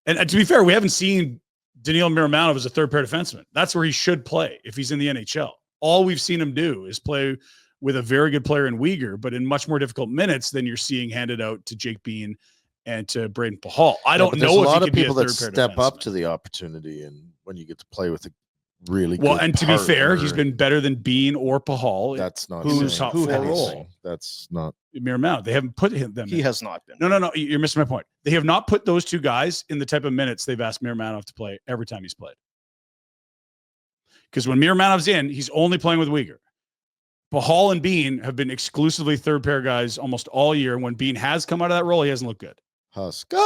And to be fair, we haven't seen Danill Miromanov as a third pair defenseman. That's where he should play if he's in the NHL. All we've seen him do is play with a very good player in Weegar, but in much more difficult minutes than you're seeing handed out to Jake Bean and to Braden Pahal. I don't know if a lot he of could people be a that third step pair up defenseman. to the opportunity, and when you get to play with a really well, good and to be fair, partner, he's been better than Bean or Pahal. that's not who's saying top four anything. role. That's not Miromanov. They haven't put them. He has not been. No. You're missing my point. They have not put those two guys in the type of minutes they've asked Miromanov to play every time he's played. Because when Miromanov's in, he's only playing with Weegar. Pahal and Bean have been exclusively third pair guys almost all year. And when Bean has come out of that role, he hasn't looked good. Husker.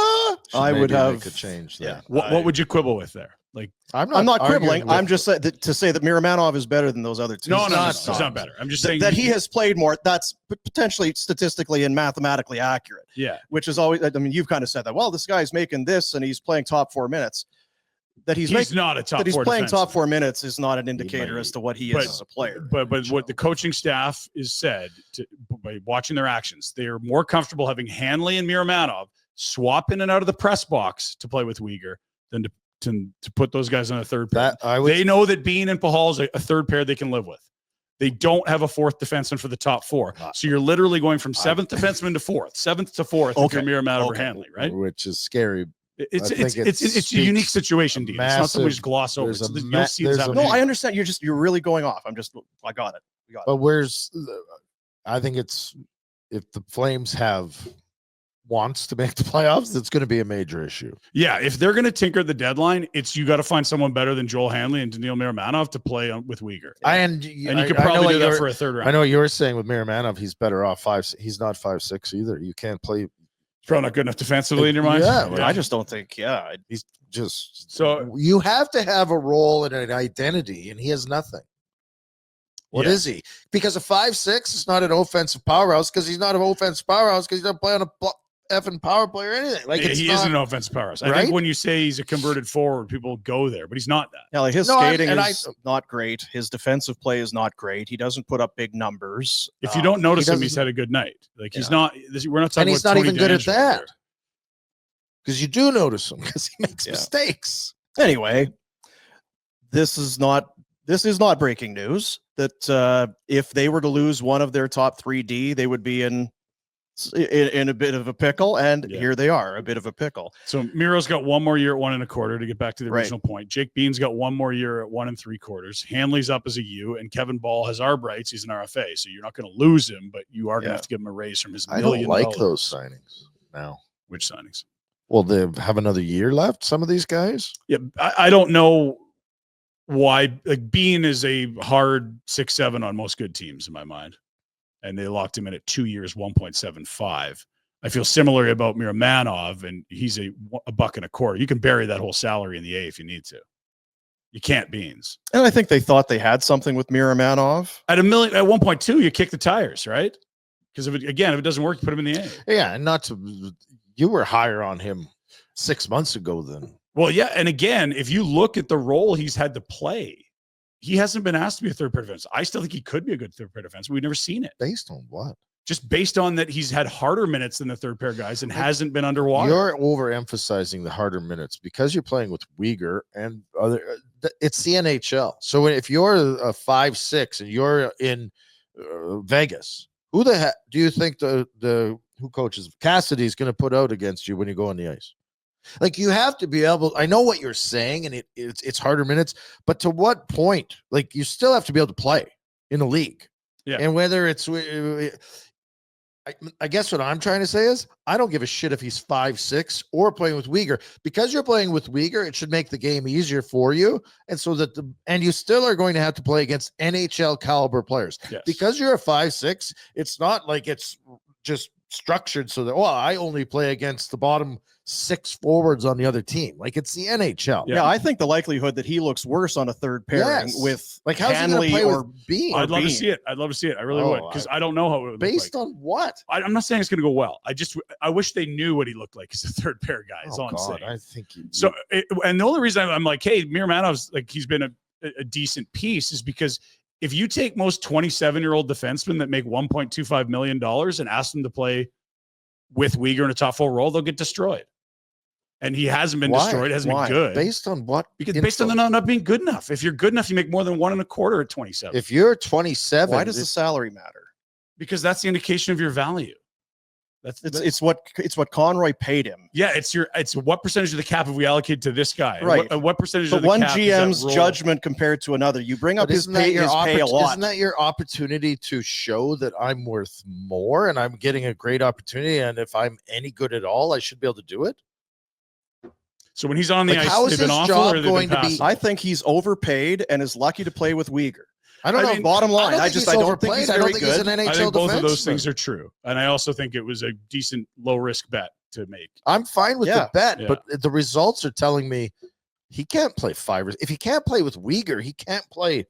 I would have make a change there. Yeah. What would you quibble with there? Like, I'm not quibbling. I'm just saying to say that Miromanov is better than those other two. no, it's not better. I'm just saying that he has played more. That's potentially statistically and mathematically accurate. Yeah. Which is always, I mean, you've kind of said that, well, this guy's making this and he's playing top 4 minutes. That he's not a top that he's four playing defenseman. top 4 minutes is not an indicator as to what he is as a player. But what the coaching staff is said by watching their actions, they are more comfortable having Hanley and Miromanov swap in and out of the press box to play with Weegar than to put those guys on a third pair. They know that Bean and Pahal is a third pair they can live with. They don't have a fourth defenseman for the top 4. So you're literally going from seventh defenseman to fourth, seventh to fourth if you're Miromanov or Hanley, right? Which is scary. It's a unique situation, Dean. It's not something we just gloss over. You'll see this happen. No, I understand. You're really going off. I got it. But I think it's, if the Flames wants to make the playoffs, it's going to be a major issue. Yeah, if they're going to tinker the deadline, you got to find someone better than Joel Hanley and Danill Miromanov to play with Weegar. And you could probably do that for a third round. I know what you were saying with Miromanov. He's better off 5. He's not 5'6" either. You can't play. He's probably not good enough defensively in your mind. Yeah, I just don't think. Yeah, he's just so. You have to have a role and an identity, and he has nothing. What is he? Because a 5'6" is not an offensive powerhouse. Because he's not an offensive powerhouse. Because he's not playing a effing power play or anything. Like he isn't an offensive powerhouse. I think when you say he's a converted forward, people go there, but he's not that. Yeah, like his skating is not great. His defensive play is not great. He doesn't put up big numbers. If you don't notice him, he's had a good night. Like he's not. We're not talking. And he's about not Tony even good at DeAngelo that. Because you do notice him because he makes mistakes. Anyway, this is not breaking news. That if they were to lose one of their top 3D, they would be in a bit of a pickle, and here they are, a bit of a pickle. So Miro's got one more year at 1 1/4 to get back to the original point. Jake Bean's got one more year at 1 3/4. Hanley's up as a U, and Kevin Ball has arb rights. He's an RFA, so you're not going to lose him, but you are going to have to give him a raise from his $1 million. I don't like those signings now. Which signings? Well, they have another year left. Some of these guys. Yeah, I don't know why. Like Bean is a hard 6-7 on most good teams in my mind. And they locked him in at 2 years, 1.75. I feel similarly about Miromanov, and he's a $1.25. You can bury that whole salary in the A if you need to. You can't Beans. And I think they thought they had something with Miromanov. At 1.2, you kick the tires, right? Because if it doesn't work, you put him in the A. Yeah, and you were higher on him 6 months ago than. Well, yeah, and again, if you look at the role he's had to play, he hasn't been asked to be a third pair defense. I still think he could be a good third pair defense. We've never seen it. Based on what? Just based on that he's had harder minutes than the third pair guys and hasn't been underwater. You're overemphasizing the harder minutes because you're playing with Weegar and other. It's the NHL. So if you're a 5'6" and you're in Vegas, who the heck do you think who coaches Cassidy's going to put out against you when you go on the ice? Like you have to be able. I know what you're saying, and it's harder minutes, but to what point? Like you still have to be able to play in the league. Yeah. And whether it's, I guess what I'm trying to say is I don't give a shit if he's 5'6" or playing with Weegar, because you're playing with Weegar. It should make the game easier for you, and so that and you still are going to have to play against NHL caliber players. Yes. Because you're a 5'6". It's not like it's just structured so that I only play against the bottom 6 forwards on the other team. Like it's the NHL. Yeah, I think the likelihood that he looks worse on a third pairing with like how's Hanley he play or with Bean? I'd love to see it. I really would, because I don't know how it would based look like. on what. I'm not saying it's going to go well. I wish they knew what he looked like as a third pair guy. Is all I'm saying. I think and the only reason I'm like, hey, Miromanov's like he's been a decent piece is because if you take most 27-year-old defensemen that make $1.25 million and ask them to play with Weegar in a top 4 role, they'll get destroyed. and he hasn't been Why? destroyed. Hasn't Why? been good. Based on what? Because based on the not being good enough. If you're good enough, you make more than 1.25 at 27. If you're 27, Why does the salary matter? Because that's the indication of your value. It's what Conroy paid him. Yeah, it's what percentage of the cap have we allocated to this guy? Right. What percentage But of the one cap GM's does that roll? judgment compared to another. You bring up But his pay a lot. Isn't that your opportunity to show that I'm worth more and I'm getting a great opportunity? And if I'm any good at all, I should be able to do it. So when he's on the Like, ice, how is they've been his awful job or they've going been to be- passable? I think he's overpaid and is lucky to play with Uyghur. I don't know. mean, Bottom line, I think don't he's think he's overplayed. I don't very think he's good. an I NHL think both of those defenseman. things are true, and I also think it was a decent low risk bet to make. I'm fine with the bet, Yeah. but the results are telling me he can't play 5. If he can't play with Uyghur, he can't play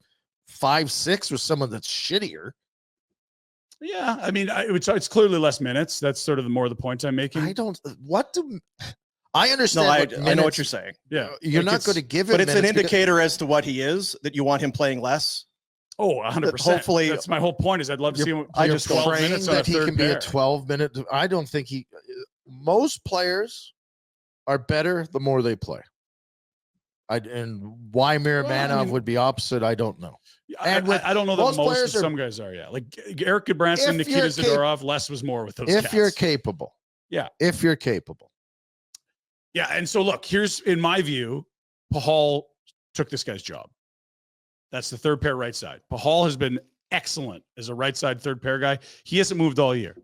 5-6 with someone that's shittier. Yeah, I mean, it's clearly less minutes. That's sort of the point I'm making. I understand. I know what you're saying. Yeah, You're like not it's- going to give him, But it's an minutes because- indicator as to what he is, that you want him playing less. Oh, 100%. Hopefully- that's my whole point. Is I'd love to see him play You're 12 praying minutes on a that he third can be a pair. 12-minute. I don't think he. Most players are better the more they play. And why Miromanov would be opposite, I don't know. And I don't know that most most, players but are- some guys are. Yeah, like Eric Goodbranson, If Nikita you're Zadorov. Less was more with those. If cats. you're capable. Yeah. If you're capable. Yeah, and so look, here's in my view, Pahal took this guy's job. That's the third pair right side. Pahal has been excellent as a right side third pair guy. He hasn't moved all year.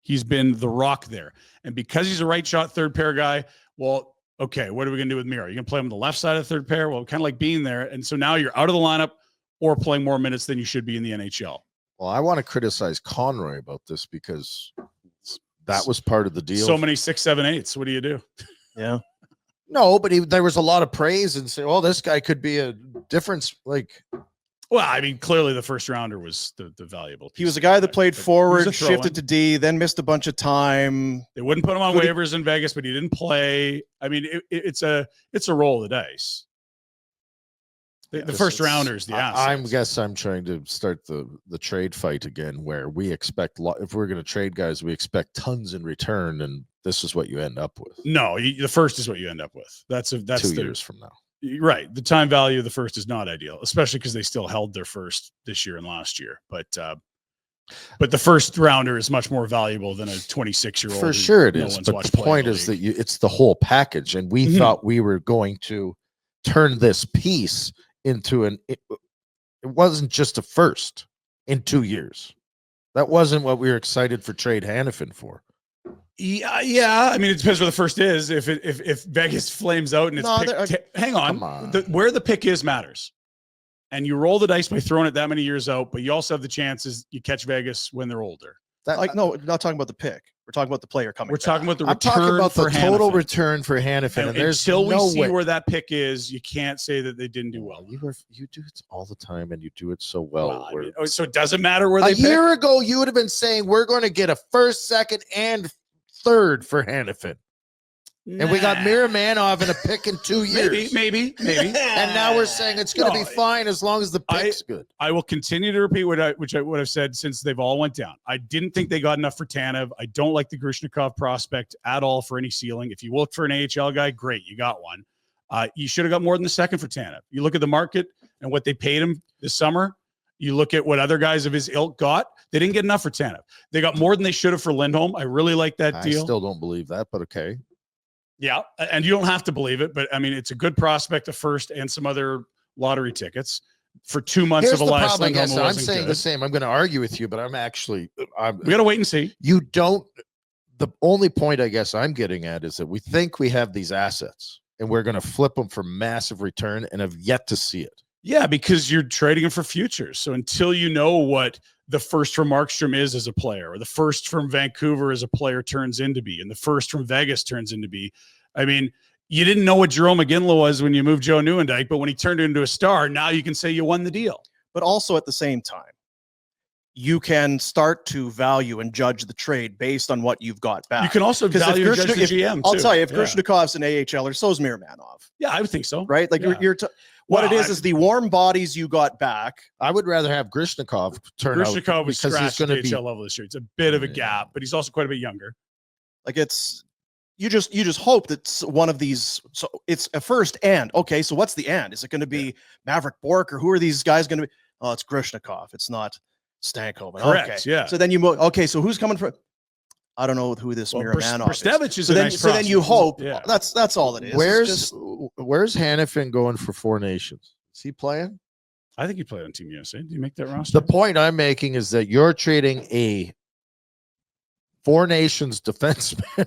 He's been the rock there. And because he's a right shot third pair guy, well, okay, what are we going to do with Miro? You're going to play him on the left side of the third pair? Well, kind of like being there. And so now you're out of the lineup or playing more minutes than you should be in the NHL. Well, I want to criticize Conroy about this because that was part of the deal. So many 6, 7, 8s. What do you do? Yeah. No, but there was a lot of praise and say, "Oh, this guy could be a difference." Like, Well, I mean, clearly the first rounder was the valuable. He was a guy that played forward, a throw-in. shifted to D, then missed a bunch of time. They wouldn't put him on Could he- waivers in Vegas, but he didn't play. I mean, it's a roll of the dice. The first rounders, the assets. I'm trying to start the trade fight again, where we expect if we're going to trade guys, we expect tons in return, and this is what you end up with. No, the first is what you end up with. That's 2 years from now. Right. The time value of the first is not ideal, especially because they still held their first this year and last year. But the first rounder is much more valuable than a 26-year-old. For sure it is. But the point is that it's the whole package, and we thought we were going to turn this piece into it wasn't just a first in 2 years. That wasn't what we were excited for trade Hanifin for. Yeah. I mean, it depends where the first is. If Vegas flames out and it's hang on. Where the pick is matters. And you roll the dice by throwing it that many years out, but you also have the chances you catch Vegas when they're older. No, we're not talking about the pick. We're talking about the player coming. We're talking about the I'm return talking about the for total Hanifin. return for Hanifin. And there's until we no see way. where that pick is, you can't say that they didn't do well. You do it all the time, and you do it so well. I mean, so it doesn't matter where A they pick? year ago, you would have been saying we're going to get a first, second, and third for Hanifin. And we got Miromanov in a pick in 2 years. Maybe. And now we're saying it's going to be fine as long as the pick's good. I will continue to repeat what I've said since they've all went down. I didn't think they got enough for Tanev. I don't like the Grushnikov prospect at all for any ceiling. If you look for an AHL guy, great, you got one. You should have got more than the second for Tanev. You look at the market and what they paid him this summer. You look at what other guys of his ilk got. They didn't get enough for Tanev. They got more than they should have for Lindholm. I really like that deal. I still don't believe that, but okay. Yeah, and you don't have to believe it, but I mean, it's a good prospect of first and some other lottery tickets for 2 months Here's of the Elias problem, I Lindholm. guess. I'm saying the same. I'm going to argue with you, but we We got to wait and see. You don't. The only point I guess I'm getting at is that we think we have these assets and we're going to flip them for massive return and have yet to see it. Yeah, because you're trading them for futures. So until you know what the first from Markstrom is as a player, or the first from Vancouver as a player turns into be, and the first from Vegas turns into be, I mean, you didn't know what Jerome McGinley was when you moved Joe Nieuwendyk, but when he turned into a star, now you can say you won the deal. But also at the same time, you can start to value and judge the trade based on what you've got back. You can also value and judge the GM, I'll too. tell you, if Yeah. Grushnikov's an AHLer, so is Miromanov. Yeah, I would think so. Right? Like Yeah. what Well, it is the warm bodies you got back. I would rather have Grishnikov turn Grushnikov out was because he's scratched at going the to be AHL level this year. It's a bit of a gap, but he's also quite a bit younger. Like it's, you just hope that one of these. So it's a first and okay. So what's the and? Is it going to be Maverick Bork or who are these guys going to be? Oh, it's Grishnikov. It's not Stankoven. Correct. Okay. Yeah. So then okay. So who's coming from? I don't know who this Miromanov is. Brzustevich is so a then, nice so then you hope. Yeah. That's all it is. Where's Hanifin going for Four Nations? Is he playing? I think he played on Team USA. Did you make that roster? The point I'm making is that you're trading a Four Nations defenseman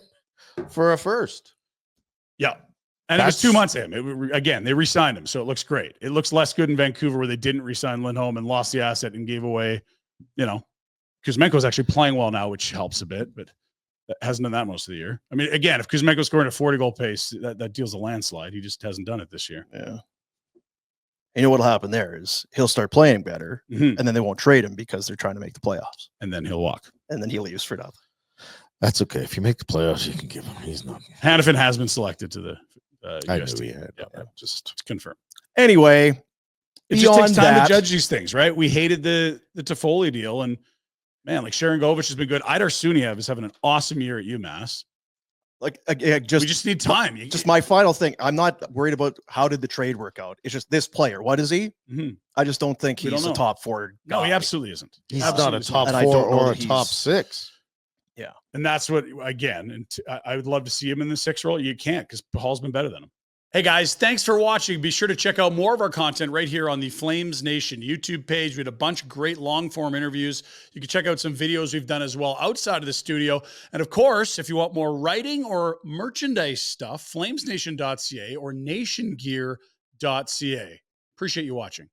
for a first. Yeah. And it was 2 months in. Again, they re-signed him, so it looks great. It looks less good in Vancouver where they didn't re-sign Lindholm and lost the asset and gave away, Kuzmenko's actually playing well now, which helps a bit, but hasn't done that most of the year. I mean, again, if Kuzmenko's scoring a 40-goal pace, that deals a landslide. He just hasn't done it this year. Yeah. You know what'll happen there is he'll start playing better, and then they won't trade him because they're trying to make the playoffs. And then he'll walk. And then he leaves for nothing. That's okay. If you make the playoffs, you can give him. He's not. Hanifin has been selected to the I UST. knew he had. Yeah, just confirm. Anyway, it just takes time to judge these things, right? We hated the Toffoli deal, and man, like Sharon Govich has been good. Idar Suniev is having an awesome year at UMass. Like, we just need time. Just my final thing. I'm not worried about how did the trade work out. It's just this player. What is he? I just don't think he's a top 4 guy. No, he absolutely isn't. He's not a top 4 or a top 6. Yeah. And that's what, again, and I would love to see him in the 6 role. You can't because Hall's been better than him. Hey, guys, thanks for watching. Be sure to check out more of our content right here on the Flames Nation YouTube page. We had a bunch of great long-form interviews. You can check out some videos we've done as well outside of the studio. And, of course, if you want more writing or merchandise stuff, flamesnation.ca or nationgear.ca. Appreciate you watching.